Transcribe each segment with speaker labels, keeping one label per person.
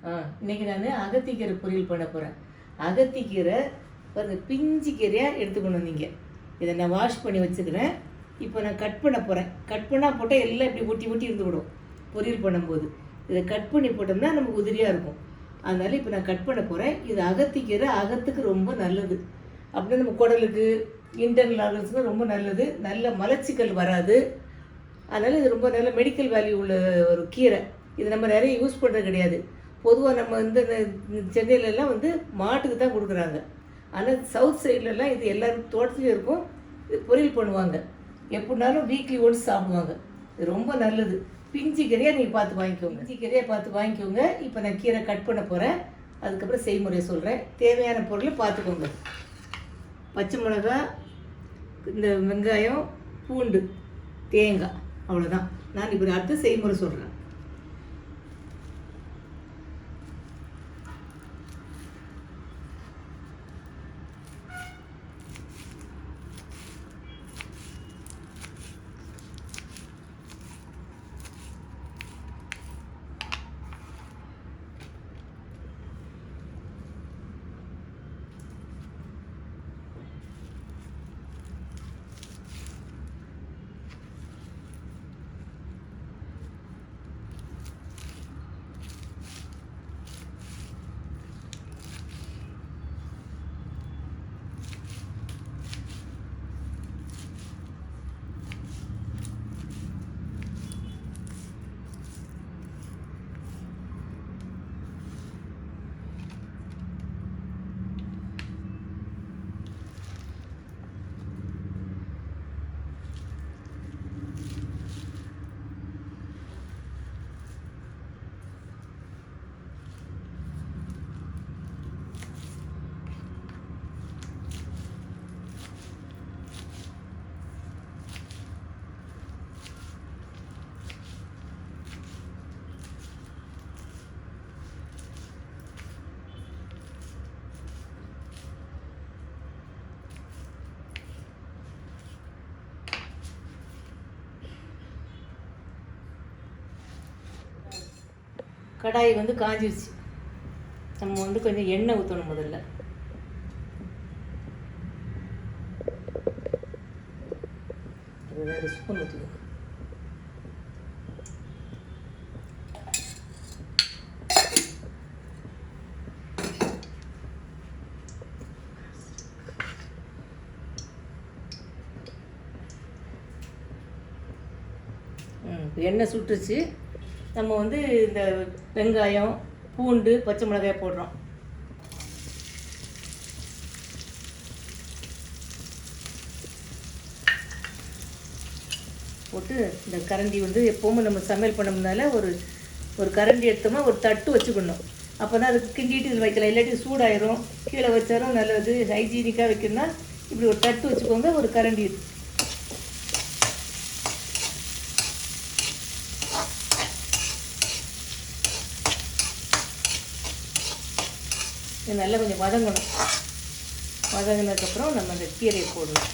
Speaker 1: இன்றைக்கி நான் அகத்திக்கீரை பொரியல் பண்ண போகிறேன். அகத்திக்கீரை பாருங்கள், பிஞ்சு கீரையாக எடுத்துக்கணும். நீங்கள் இதை நான் வாஷ் பண்ணி வச்சுக்கிறேன். இப்போ நான் கட் பண்ண போகிறேன். கட் பண்ணால் போட்டால் எல்லாம் இப்படி ஒட்டி ஒட்டி இருந்து விடும் பொரியல் பண்ணும்போது. இதை கட் பண்ணி போட்டோம்னா நமக்கு உதிரியாக இருக்கும். அதனால் இப்போ நான் கட் பண்ண போகிறேன். இது அகத்திக்கீரை அகத்துக்கு ரொம்ப நல்லது. அப்படின்னா நம்ம குடலுக்கு, இன்டர்னல் ஆர்கன்ஸுக்கு ரொம்ப நல்லது. நல்ல மலச்சிக்கல் வராது. அதனால் இது ரொம்ப நல்ல மெடிக்கல் வேல்யூ உள்ள ஒரு கீரை. இது நம்ம நிறைய யூஸ் பண்ணுறது கிடையாது. பொதுவாக நம்ம இந்த சென்னையிலலாம் மாட்டுக்கு தான் கொடுக்குறாங்க. ஆனால் சவுத் சைட்லலாம் இது எல்லோரும் தோட்டத்துலேயும் இருக்கும். இது பொரியல் பண்ணுவாங்க. எப்படினாலும் வீக்லி ஒன்ஸ் சாப்பிடுவாங்க. இது ரொம்ப நல்லது. பிஞ்சு கீரையாக நீங்கள் பார்த்து வாங்கிக்கோங்க. பிஞ்சு கீரையாக பார்த்து வாங்கிக்கோங்க. இப்போ நான் கீரை கட் பண்ண போகிறேன். அதுக்கப்புறம் செய்முறையை சொல்கிறேன். தேவையான பொருளை பார்த்துக்கோங்க. பச்சை மிளகாய், இந்த வெங்காயம், பூண்டு, தேங்காய், அவ்வளோதான். நான் இப்போ அடுத்து செய்முறை சொல்கிறேன். கடாய் காஞ்சிருச்சு. நம்ம கொஞ்சம் எண்ணெய் ஊற்றணும். முதல்ல ஒரு ஸ்பூன் ஊற்றிக்கணும். எண்ணெய் சுட்டுச்சு. நம்ம இந்த வெங்காயம், பூண்டு, பச்சை மிளகாய் போடுறோம். போட்டு இந்த கரண்டி எப்போவுமே நம்ம சமையல் பண்ணோம்னால ஒரு கரண்டி எடுத்தோம்னா ஒரு தட்டு வச்சுக்கணும். அப்போ தான் அதுக்கு கிண்டிட்டு இதில் வைக்கலாம். இல்லாட்டி சூடாயிரும். கீழே வச்சாலும் நல்லது. ஹைஜீனிக்காக வைக்கணும்னா இப்படி ஒரு தட்டு வச்சுக்கோங்க. ஒரு கரண்டி இது நல்லா கொஞ்சம் வதங்கணும். வதங்கினதுக்கப்புறம் நம்ம அந்த கீரையை போடணும்.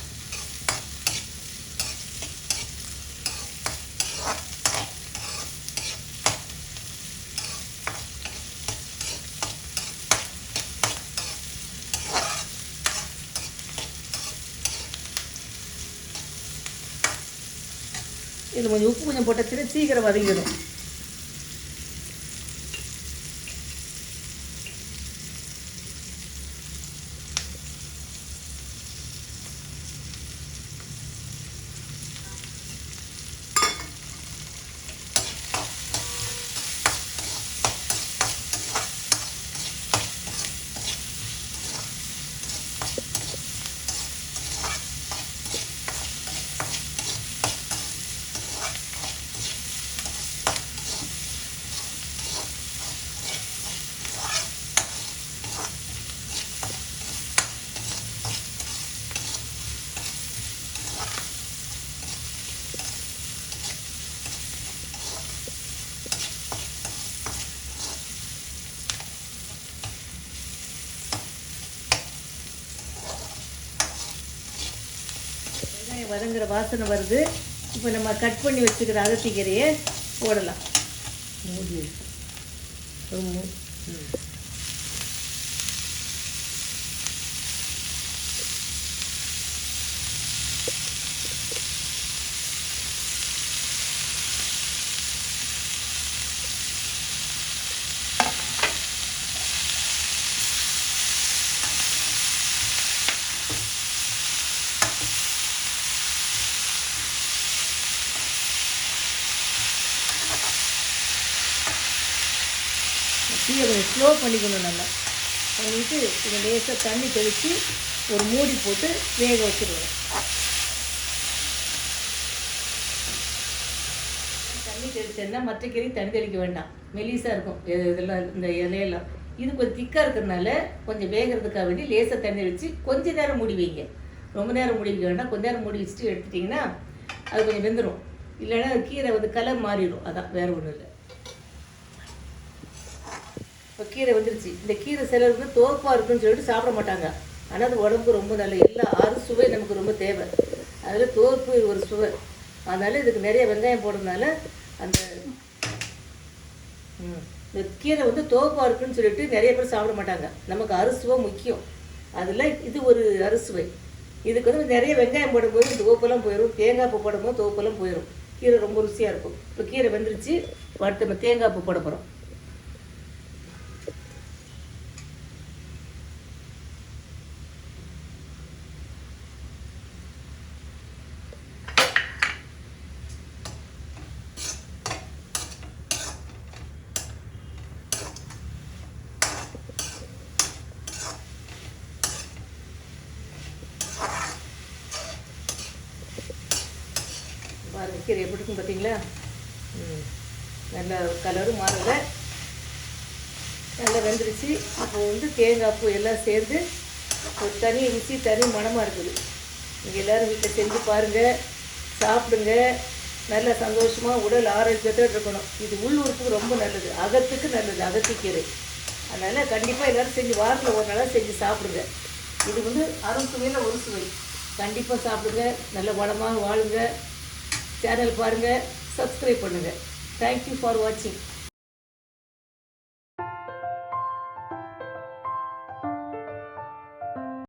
Speaker 1: இதில் கொஞ்சம் உப்பு கொஞ்சம் போட்டாச்சுன்னா சீக்கிரம் வதங்கிடும். வதங்குற வாசனை வருது. இப்போ நம்ம கட் பண்ணி வச்சுக்கிற அகத்திக்கீரையை போடலாம். மூடி ம். தீயை கொஞ்சம் ஸ்லோ பண்ணிக்கணும். நல்லா பண்ணிவிட்டு இதை லேசாக தண்ணி தெளித்து ஒரு மூடி போட்டு வேக வச்சுருவேன். தண்ணி தெளிச்சேன்னா மற்ற கீரை தண்ணி தெளிக்க வேண்டாம், மெலிசாக இருக்கும் இதெல்லாம் இந்த இலையெல்லாம். இது கொஞ்சம் திக்காக இருக்கிறதுனால கொஞ்சம் வேகிறதுக்காக வேண்டி லேசாக தண்ணி தெளித்து கொஞ்சம் நேரம் மூடி வைங்க. ரொம்ப நேரம் மூடி வைக்க வேண்டாம், கொஞ்சம் நேரம் மூடி வச்சுட்டு எடுத்துட்டிங்கன்னா அது கொஞ்சம் வெந்துடும். இல்லைன்னா கீரை கலர் மாறிடும். அதான் வேறு ஒன்றும் இல்லை. இப்போ கீரை வந்துருச்சு. இந்த கீரை சிலருக்கு தோப்பாக இருக்குன்னு சொல்லிட்டு சாப்பிட மாட்டாங்க. ஆனால் அது உடம்புக்கு ரொம்ப நல்ல எல்லா சுவை நமக்கு ரொம்ப தேவை. அதில் தோப்பு ஒரு சுவை. அதனால் இதுக்கு நிறைய வெங்காயம் போடுறதுனால அந்த இந்த கீரை தோப்பாக இருக்குன்னு சொல்லிட்டு நிறைய பேர் சாப்பிட மாட்டாங்க. நமக்கு அறுசுவை முக்கியம். அதில் இது ஒரு அறுசுவை. இதுக்கு நிறைய வெங்காயம் போடும்போது இந்த தோப்பெல்லாம் போயிடும், தேங்காய் பூ போடும்போது தோப்பெல்லாம் போயிடும். கீரை ரொம்ப ருசியாக இருக்கும். இப்போ கீரை வெந்துருச்சு. அடுத்து நம்ம தேங்காய் பூ போட போகிறோம். கீரை எப்படி இருக்கும் பார்த்தீங்களா? நல்ல கலரும் மாறலை, நல்லா வெந்துருச்சு. அப்போ தேங்காய் பூ எல்லாம் சேர்ந்து ஒரு தனி ருசி தனி மணமாக இருக்குது. நீங்கள் எல்லோரும் வீட்டில் செஞ்சு பாருங்கள், சாப்பிடுங்க. நல்ல சந்தோஷமாக உடல் ஆரோக்கியத்தோடு இருக்கணும். இது உள் உறுப்புக்கு ரொம்ப நல்லது, அகத்துக்கு நல்லது, அகத்திக்கீரை. அதனால் கண்டிப்பாக எல்லோரும் செஞ்சு வாரத்தில் ஒரு நாளாக செஞ்சு சாப்பிடுங்க. இது அறுசுவையில் ஒரு சுவை. கண்டிப்பாக சாப்பிடுங்க, நல்ல வளமாக வாழுங்க. சேனல் பாருங்கள், சப்ஸ்கிரைப் பண்ணுங்கள். தேங்க்யூ ஃபார் வாட்சிங்.